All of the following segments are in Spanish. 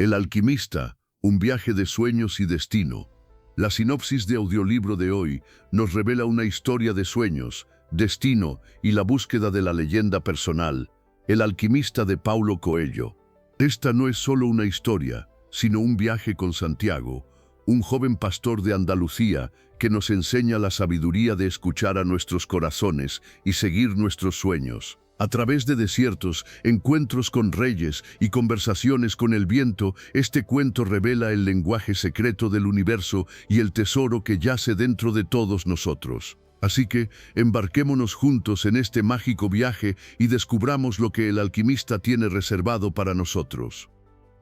El alquimista, un viaje de sueños y destino. La sinopsis de audiolibro de hoy nos revela una historia de sueños, destino y la búsqueda de la leyenda personal, El alquimista de Paulo Coelho. Esta no es solo una historia, sino un viaje con Santiago, un joven pastor de Andalucía que nos enseña la sabiduría de escuchar a nuestros corazones y seguir nuestros sueños. A través de desiertos, encuentros con reyes y conversaciones con el viento, este cuento revela el lenguaje secreto del universo y el tesoro que yace dentro de todos nosotros. Así que, embarquémonos juntos en este mágico viaje y descubramos lo que el alquimista tiene reservado para nosotros.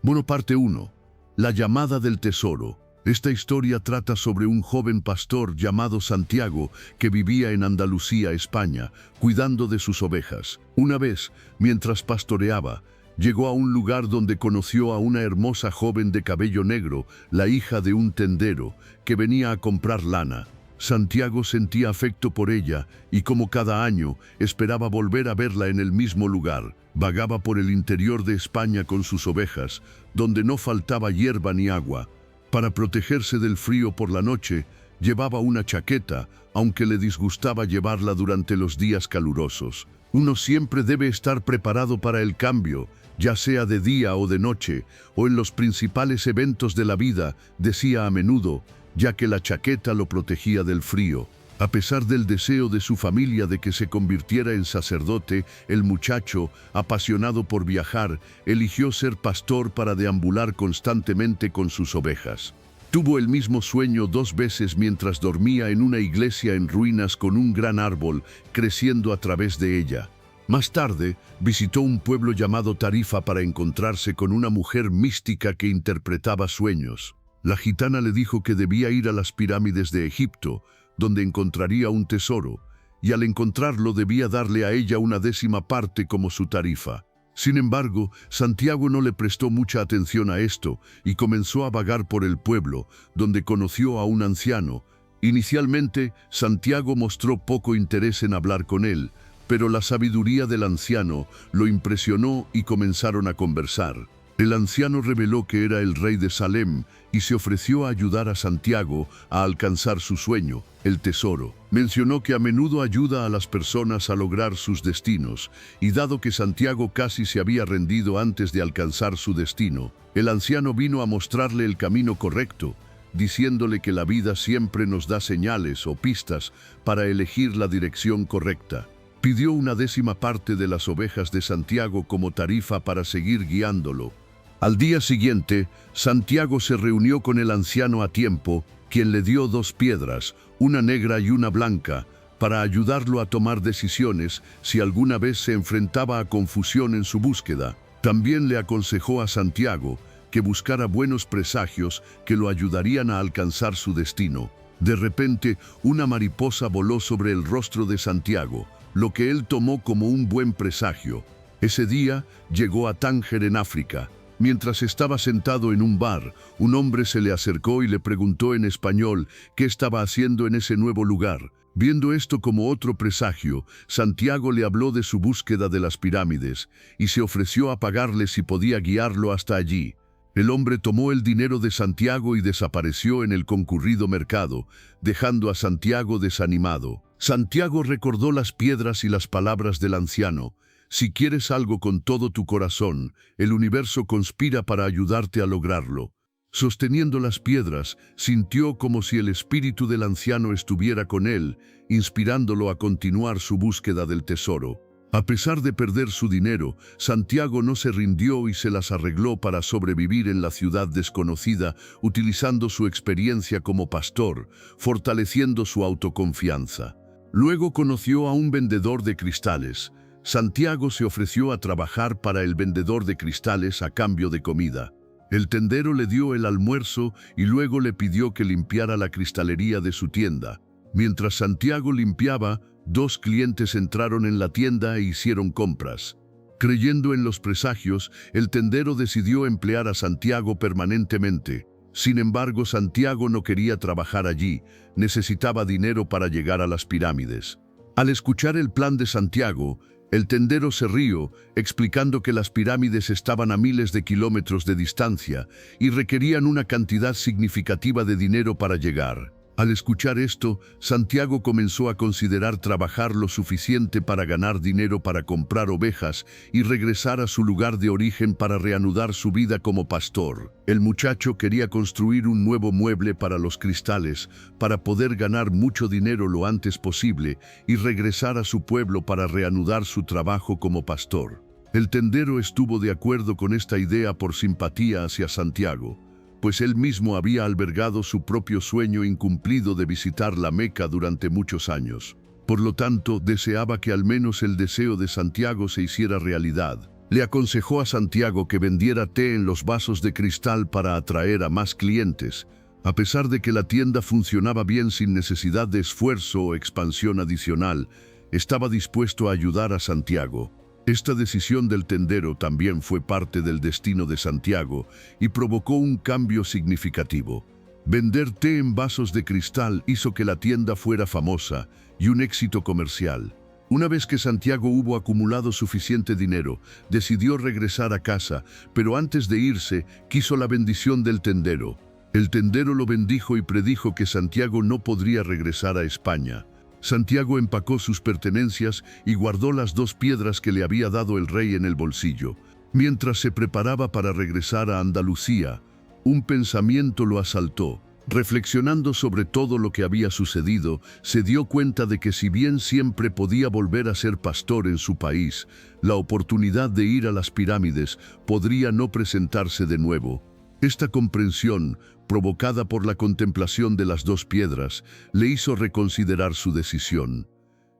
Bueno, parte 1. La llamada del tesoro. Esta historia trata sobre un joven pastor llamado Santiago que vivía en Andalucía, España, cuidando de sus ovejas. Una vez, mientras pastoreaba, llegó a un lugar donde conoció a una hermosa joven de cabello negro, la hija de un tendero, que venía a comprar lana. Santiago sentía afecto por ella y, como cada año, esperaba volver a verla en el mismo lugar. Vagaba por el interior de España con sus ovejas, donde no faltaba hierba ni agua. Para protegerse del frío por la noche, llevaba una chaqueta, aunque le disgustaba llevarla durante los días calurosos. Uno siempre debe estar preparado para el cambio, ya sea de día o de noche, o en los principales eventos de la vida, decía a menudo, ya que la chaqueta lo protegía del frío. A pesar del deseo de su familia de que se convirtiera en sacerdote, el muchacho, apasionado por viajar, eligió ser pastor para deambular constantemente con sus ovejas. Tuvo el mismo sueño 2 veces mientras dormía en una iglesia en ruinas con un gran árbol creciendo a través de ella. Más tarde, visitó un pueblo llamado Tarifa para encontrarse con una mujer mística que interpretaba sueños. La gitana le dijo que debía ir a las pirámides de Egipto, donde encontraría un tesoro, y al encontrarlo debía darle a ella una 10ª parte como su tarifa. Sin embargo, Santiago no le prestó mucha atención a esto y comenzó a vagar por el pueblo, donde conoció a un anciano. Inicialmente, Santiago mostró poco interés en hablar con él, pero la sabiduría del anciano lo impresionó y comenzaron a conversar. El anciano reveló que era el rey de Salem y se ofreció a ayudar a Santiago a alcanzar su sueño, el tesoro. Mencionó que a menudo ayuda a las personas a lograr sus destinos, y dado que Santiago casi se había rendido antes de alcanzar su destino, el anciano vino a mostrarle el camino correcto, diciéndole que la vida siempre nos da señales o pistas para elegir la dirección correcta. Pidió una 10ª parte de las ovejas de Santiago como tarifa para seguir guiándolo. Al día siguiente, Santiago se reunió con el anciano a tiempo, quien le dio 2 piedras, una negra y una blanca, para ayudarlo a tomar decisiones si alguna vez se enfrentaba a confusión en su búsqueda. También le aconsejó a Santiago que buscara buenos presagios que lo ayudarían a alcanzar su destino. De repente, una mariposa voló sobre el rostro de Santiago, lo que él tomó como un buen presagio. Ese día llegó a Tánger en África. Mientras estaba sentado en un bar, un hombre se le acercó y le preguntó en español qué estaba haciendo en ese nuevo lugar. Viendo esto como otro presagio, Santiago le habló de su búsqueda de las pirámides y se ofreció a pagarle si podía guiarlo hasta allí. El hombre tomó el dinero de Santiago y desapareció en el concurrido mercado, dejando a Santiago desanimado. Santiago recordó las piedras y las palabras del anciano. Si quieres algo con todo tu corazón, el universo conspira para ayudarte a lograrlo. Sosteniendo las piedras, sintió como si el espíritu del anciano estuviera con él, inspirándolo a continuar su búsqueda del tesoro. A pesar de perder su dinero, Santiago no se rindió y se las arregló para sobrevivir en la ciudad desconocida, utilizando su experiencia como pastor, fortaleciendo su autoconfianza. Luego conoció a un vendedor de cristales. Santiago se ofreció a trabajar para el vendedor de cristales a cambio de comida. El tendero le dio el almuerzo y luego le pidió que limpiara la cristalería de su tienda. Mientras Santiago limpiaba, 2 clientes entraron en la tienda e hicieron compras. Creyendo en los presagios, el tendero decidió emplear a Santiago permanentemente. Sin embargo, Santiago no quería trabajar allí, necesitaba dinero para llegar a las pirámides. Al escuchar el plan de Santiago, El tendero se rió, explicando que las pirámides estaban a miles de kilómetros de distancia y requerían una cantidad significativa de dinero para llegar. Al escuchar esto, Santiago comenzó a considerar trabajar lo suficiente para ganar dinero para comprar ovejas y regresar a su lugar de origen para reanudar su vida como pastor. El muchacho quería construir un nuevo mueble para los cristales para poder ganar mucho dinero lo antes posible y regresar a su pueblo para reanudar su trabajo como pastor. El tendero estuvo de acuerdo con esta idea por simpatía hacia Santiago, pues él mismo había albergado su propio sueño incumplido de visitar la Meca durante muchos años. Por lo tanto, deseaba que al menos el deseo de Santiago se hiciera realidad. Le aconsejó a Santiago que vendiera té en los vasos de cristal para atraer a más clientes, a pesar de que la tienda funcionaba bien sin necesidad de esfuerzo o expansión adicional. Estaba dispuesto a ayudar a Santiago. Esta decisión del tendero también fue parte del destino de Santiago y provocó un cambio significativo. Vender té en vasos de cristal hizo que la tienda fuera famosa y un éxito comercial. Una vez que Santiago hubo acumulado suficiente dinero, decidió regresar a casa, pero antes de irse, quiso la bendición del tendero. El tendero lo bendijo y predijo que Santiago no podría regresar a España. Santiago empacó sus pertenencias y guardó las 2 piedras que le había dado el rey en el bolsillo. Mientras se preparaba para regresar a Andalucía, un pensamiento lo asaltó. Reflexionando sobre todo lo que había sucedido, se dio cuenta de que si bien siempre podía volver a ser pastor en su país, la oportunidad de ir a las pirámides podría no presentarse de nuevo. Esta comprensión, provocada por la contemplación de las 2 piedras, le hizo reconsiderar su decisión.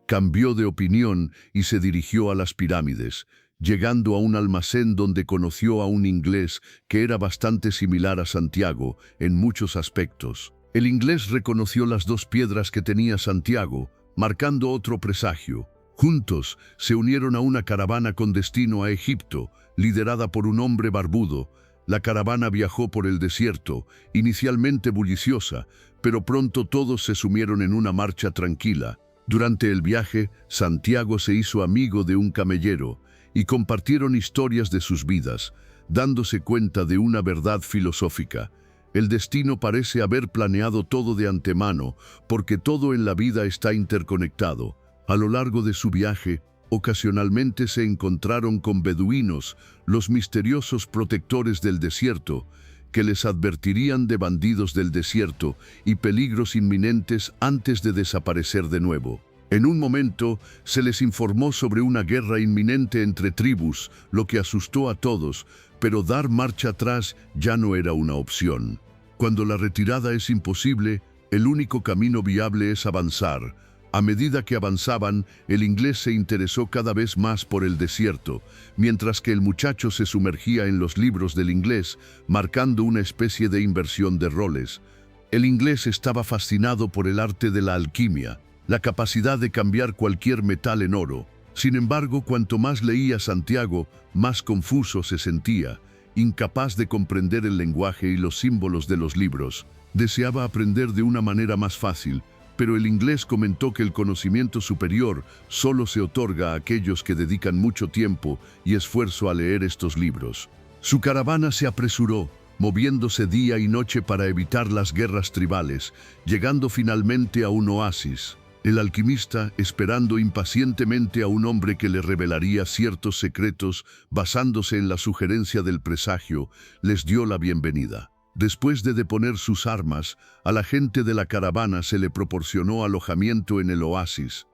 Cambió de opinión y se dirigió a las pirámides, llegando a un almacén donde conoció a un inglés que era bastante similar a Santiago en muchos aspectos. El inglés reconoció las 2 piedras que tenía Santiago, marcando otro presagio. Juntos se unieron a una caravana con destino a Egipto, liderada por un hombre barbudo. La caravana viajó por el desierto, inicialmente bulliciosa, pero pronto todos se sumieron en una marcha tranquila. Durante el viaje, Santiago se hizo amigo de un camellero y compartieron historias de sus vidas, dándose cuenta de una verdad filosófica. El destino parece haber planeado todo de antemano, porque todo en la vida está interconectado. A lo largo de su viaje, ocasionalmente se encontraron con beduinos, los misteriosos protectores del desierto, que les advertirían de bandidos del desierto y peligros inminentes antes de desaparecer de nuevo. En un momento se les informó sobre una guerra inminente entre tribus, lo que asustó a todos, pero dar marcha atrás ya no era una opción. Cuando la retirada es imposible, el único camino viable es avanzar. A medida que avanzaban, el inglés se interesó cada vez más por el desierto, mientras que el muchacho se sumergía en los libros del inglés, marcando una especie de inversión de roles. El inglés estaba fascinado por el arte de la alquimia, la capacidad de cambiar cualquier metal en oro. Sin embargo, cuanto más leía Santiago, más confuso se sentía, incapaz de comprender el lenguaje y los símbolos de los libros. Deseaba aprender de una manera más fácil, pero el inglés comentó que el conocimiento superior solo se otorga a aquellos que dedican mucho tiempo y esfuerzo a leer estos libros. Su caravana se apresuró, moviéndose día y noche para evitar las guerras tribales, llegando finalmente a un oasis. El alquimista, esperando impacientemente a un hombre que le revelaría ciertos secretos basándose en la sugerencia del presagio, les dio la bienvenida. Después de deponer sus armas, a la gente de la caravana se le proporcionó alojamiento en el oasis.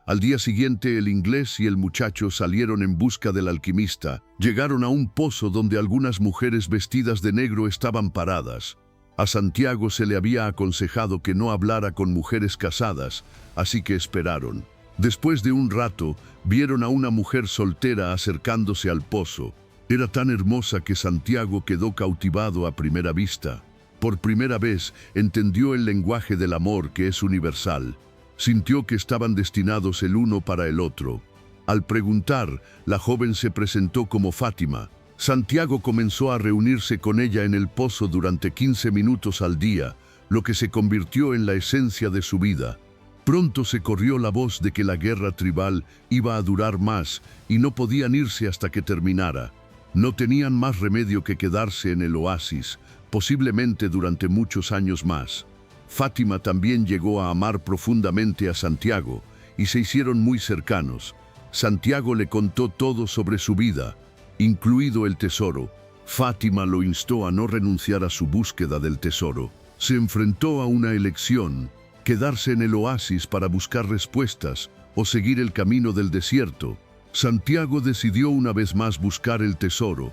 Al día siguiente, el inglés y el muchacho salieron en busca del alquimista. Llegaron a un pozo donde algunas mujeres vestidas de negro estaban paradas. A Santiago se le había aconsejado que no hablara con mujeres casadas, así que esperaron. Después de un rato, vieron a una mujer soltera acercándose al pozo. Era tan hermosa que Santiago quedó cautivado a primera vista. Por primera vez entendió el lenguaje del amor, que es universal. Sintió que estaban destinados el uno para el otro. Al preguntar, la joven se presentó como Fátima. Santiago comenzó a reunirse con ella en el pozo durante 15 minutos al día, lo que se convirtió en la esencia de su vida. Pronto se corrió la voz de que la guerra tribal iba a durar más y no podían irse hasta que terminara. No tenían más remedio que quedarse en el oasis, posiblemente durante muchos años más. Fátima también llegó a amar profundamente a Santiago y se hicieron muy cercanos. Santiago le contó todo sobre su vida, incluido el tesoro. Fátima lo instó a no renunciar a su búsqueda del tesoro. Se enfrentó a una elección: quedarse en el oasis para buscar respuestas o seguir el camino del desierto. Santiago decidió una vez más buscar el tesoro.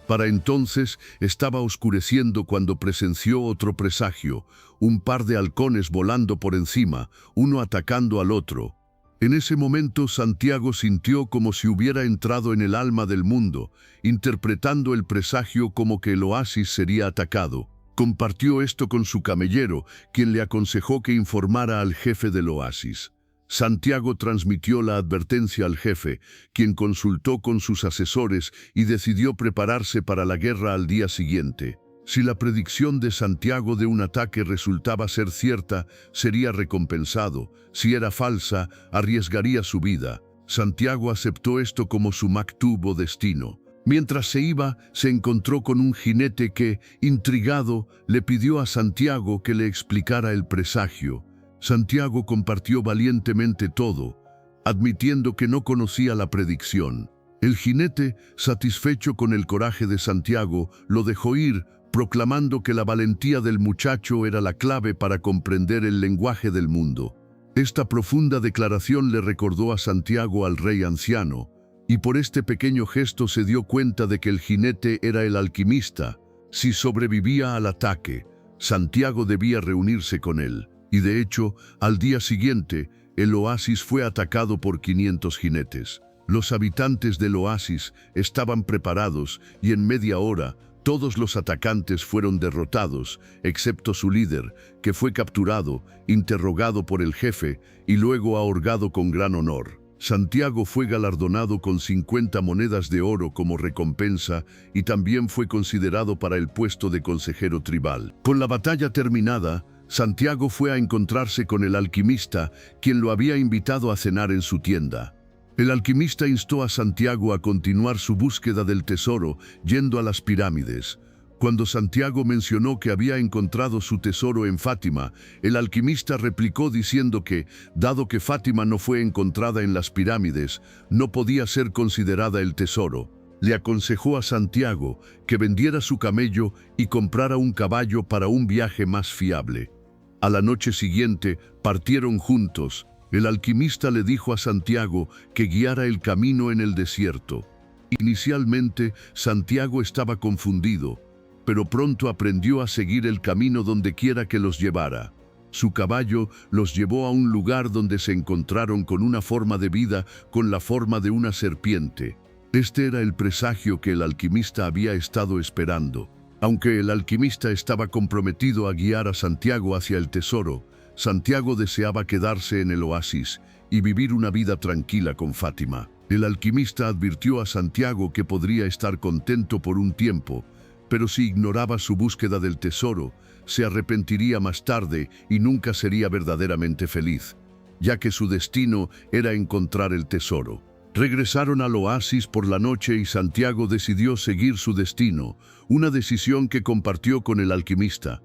Para entonces estaba oscureciendo cuando presenció otro presagio: un par de halcones volando por encima, uno atacando al otro. En ese momento Santiago sintió como si hubiera entrado en el alma del mundo, interpretando el presagio como que el oasis sería atacado. Compartió esto con su camellero, quien le aconsejó que informara al jefe del oasis. Santiago transmitió la advertencia al jefe, quien consultó con sus asesores y decidió prepararse para la guerra al día siguiente. Si la predicción de Santiago de un ataque resultaba ser cierta, sería recompensado. Si era falsa, arriesgaría su vida. Santiago aceptó esto como su maktub o destino. Mientras se iba, se encontró con un jinete que, intrigado, le pidió a Santiago que le explicara el presagio. Santiago compartió valientemente todo, admitiendo que no conocía la predicción. El jinete, satisfecho con el coraje de Santiago, lo dejó ir, proclamando que la valentía del muchacho era la clave para comprender el lenguaje del mundo. Esta profunda declaración le recordó a Santiago al rey anciano, y por este pequeño gesto se dio cuenta de que el jinete era el alquimista. Si sobrevivía al ataque, Santiago debía reunirse con él. Y de hecho, al día siguiente, el oasis fue atacado por 500 jinetes. Los habitantes del oasis estaban preparados y en media hora, todos los atacantes fueron derrotados, excepto su líder, que fue capturado, interrogado por el jefe y luego ahorcado con gran honor. Santiago fue galardonado con 50 monedas de oro como recompensa y también fue considerado para el puesto de consejero tribal. Con la batalla terminada, Santiago fue a encontrarse con el alquimista, quien lo había invitado a cenar en su tienda. El alquimista instó a Santiago a continuar su búsqueda del tesoro, yendo a las pirámides. Cuando Santiago mencionó que había encontrado su tesoro en Fátima, el alquimista replicó diciendo que, dado que Fátima no fue encontrada en las pirámides, no podía ser considerada el tesoro. Le aconsejó a Santiago que vendiera su camello y comprara un caballo para un viaje más fiable. A la noche siguiente partieron juntos. El alquimista le dijo a Santiago que guiara el camino en el desierto. Inicialmente, Santiago estaba confundido, pero pronto aprendió a seguir el camino donde quiera que los llevara. Su caballo los llevó a un lugar donde se encontraron con una forma de vida con la forma de una serpiente. Este era el presagio que el alquimista había estado esperando. Aunque el alquimista estaba comprometido a guiar a Santiago hacia el tesoro, Santiago deseaba quedarse en el oasis y vivir una vida tranquila con Fátima. El alquimista advirtió a Santiago que podría estar contento por un tiempo, pero si ignoraba su búsqueda del tesoro, se arrepentiría más tarde y nunca sería verdaderamente feliz, ya que su destino era encontrar el tesoro. Regresaron al oasis por la noche y Santiago decidió seguir su destino, una decisión que compartió con el alquimista.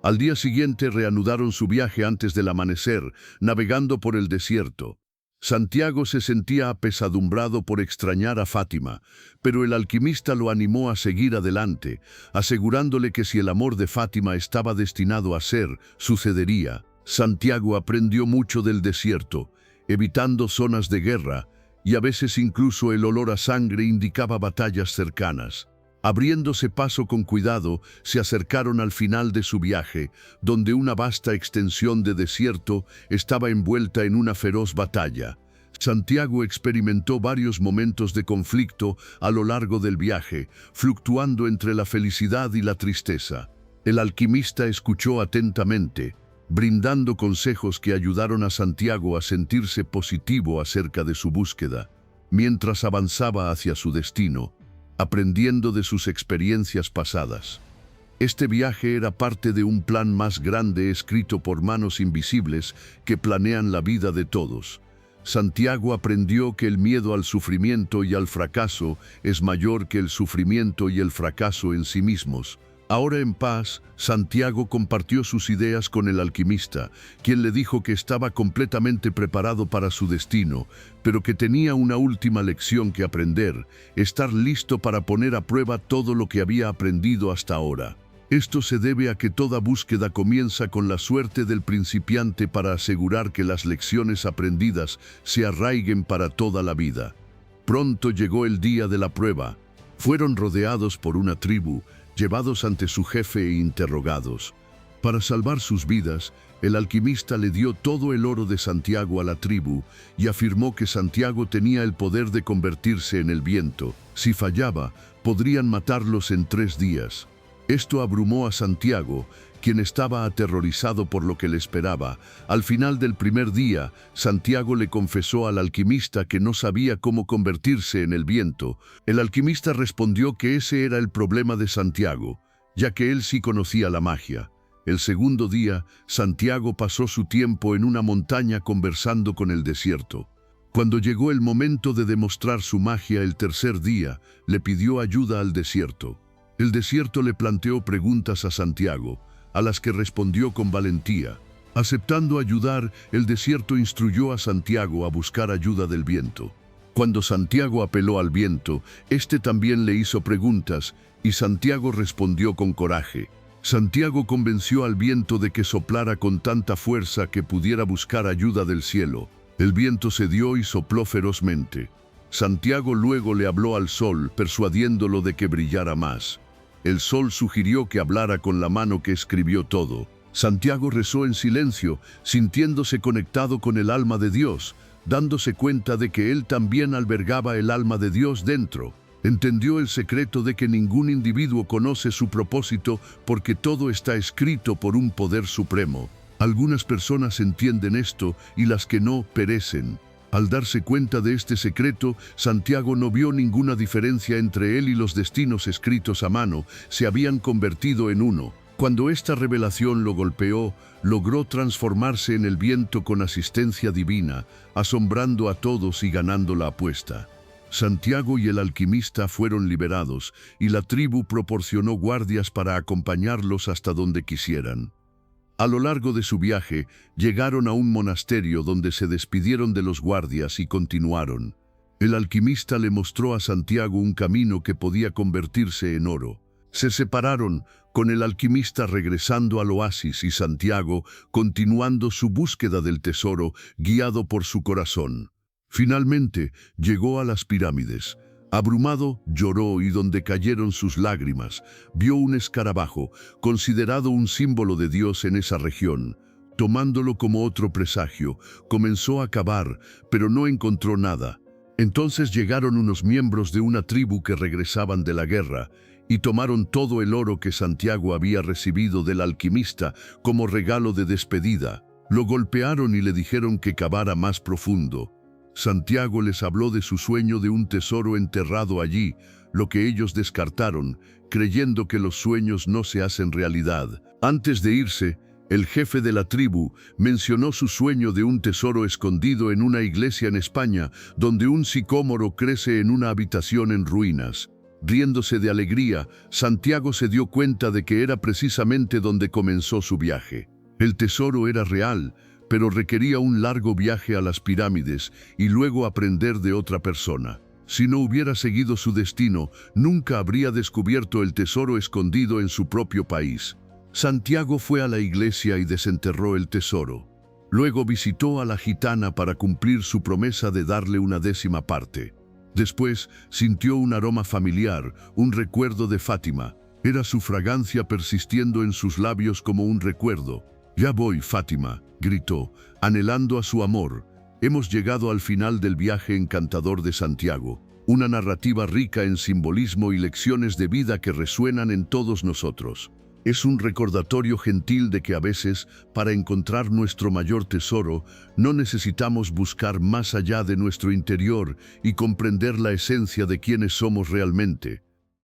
Al día siguiente reanudaron su viaje antes del amanecer, navegando por el desierto. Santiago se sentía apesadumbrado por extrañar a Fátima, pero el alquimista lo animó a seguir adelante, asegurándole que si el amor de Fátima estaba destinado a ser, sucedería. Santiago aprendió mucho del desierto, evitando zonas de guerra, y a veces incluso el olor a sangre indicaba batallas cercanas. Abriéndose paso con cuidado, se acercaron al final de su viaje, donde una vasta extensión de desierto estaba envuelta en una feroz batalla. Santiago experimentó varios momentos de conflicto a lo largo del viaje, fluctuando entre la felicidad y la tristeza. El alquimista escuchó atentamente, brindando consejos que ayudaron a Santiago a sentirse positivo acerca de su búsqueda, mientras avanzaba hacia su destino, aprendiendo de sus experiencias pasadas. Este viaje era parte de un plan más grande escrito por manos invisibles que planean la vida de todos. Santiago aprendió que el miedo al sufrimiento y al fracaso es mayor que el sufrimiento y el fracaso en sí mismos. Ahora en paz, Santiago compartió sus ideas con el alquimista, quien le dijo que estaba completamente preparado para su destino, pero que tenía una última lección que aprender: estar listo para poner a prueba todo lo que había aprendido hasta ahora. Esto se debe a que toda búsqueda comienza con la suerte del principiante para asegurar que las lecciones aprendidas se arraiguen para toda la vida. Pronto llegó el día de la prueba. Fueron rodeados por una tribu, llevados ante su jefe e interrogados. Para salvar sus vidas, el alquimista le dio todo el oro de Santiago a la tribu y afirmó que Santiago tenía el poder de convertirse en el viento. Si fallaba, podrían matarlos en 3 días. Esto abrumó a Santiago, quien estaba aterrorizado por lo que le esperaba. Al final del primer día, Santiago le confesó al alquimista que no sabía cómo convertirse en el viento. El alquimista respondió que ese era el problema de Santiago, ya que él sí conocía la magia. El segundo día, Santiago pasó su tiempo en una montaña conversando con el desierto. Cuando llegó el momento de demostrar su magia el tercer día, le pidió ayuda al desierto. El desierto le planteó preguntas a Santiago, a las que respondió con valentía. Aceptando ayudar, el desierto instruyó a Santiago a buscar ayuda del viento. Cuando Santiago apeló al viento, este también le hizo preguntas, y Santiago respondió con coraje. Santiago convenció al viento de que soplara con tanta fuerza que pudiera buscar ayuda del cielo. El viento cedió y sopló ferozmente. Santiago luego le habló al sol, persuadiéndolo de que brillara más. El sol sugirió que hablara con la mano que escribió todo. Santiago rezó en silencio, sintiéndose conectado con el alma de Dios, dándose cuenta de que él también albergaba el alma de Dios dentro. Entendió el secreto de que ningún individuo conoce su propósito porque todo está escrito por un poder supremo. Algunas personas entienden esto y las que no, perecen. Al darse cuenta de este secreto, Santiago no vio ninguna diferencia entre él y los destinos escritos a mano. Se habían convertido en uno. Cuando esta revelación lo golpeó, logró transformarse en el viento con asistencia divina, asombrando a todos y ganando la apuesta. Santiago y el alquimista fueron liberados, y la tribu proporcionó guardias para acompañarlos hasta donde quisieran. A lo largo de su viaje, llegaron a un monasterio donde se despidieron de los guardias y continuaron. El alquimista le mostró a Santiago un camino que podía convertirse en oro. Se separaron, con el alquimista regresando al oasis y Santiago continuando su búsqueda del tesoro, guiado por su corazón. Finalmente, llegó a las pirámides. Abrumado, lloró y donde cayeron sus lágrimas, vio un escarabajo, considerado un símbolo de Dios en esa región. Tomándolo como otro presagio, comenzó a cavar, pero no encontró nada. Entonces llegaron unos miembros de una tribu que regresaban de la guerra, y tomaron todo el oro que Santiago había recibido del alquimista como regalo de despedida. Lo golpearon y le dijeron que cavara más profundo. Santiago les habló de su sueño de un tesoro enterrado allí, lo que ellos descartaron, creyendo que los sueños no se hacen realidad. Antes de irse, el jefe de la tribu mencionó su sueño de un tesoro escondido en una iglesia en España, donde un sicómoro crece en una habitación en ruinas. Riéndose de alegría, Santiago se dio cuenta de que era precisamente donde comenzó su viaje. El tesoro era real, pero requería un largo viaje a las pirámides y luego aprender de otra persona. Si no hubiera seguido su destino, nunca habría descubierto el tesoro escondido en su propio país. Santiago fue a la iglesia y desenterró el tesoro. Luego visitó a la gitana para cumplir su promesa de darle una 10ª parte. Después sintió un aroma familiar, un recuerdo de Fátima. Era su fragancia persistiendo en sus labios como un recuerdo. «Ya voy, Fátima», gritó, anhelando a su amor. Hemos llegado al final del viaje encantador de Santiago, una narrativa rica en simbolismo y lecciones de vida que resuenan en todos nosotros. Es un recordatorio gentil de que a veces, para encontrar nuestro mayor tesoro, no necesitamos buscar más allá de nuestro interior y comprender la esencia de quiénes somos realmente.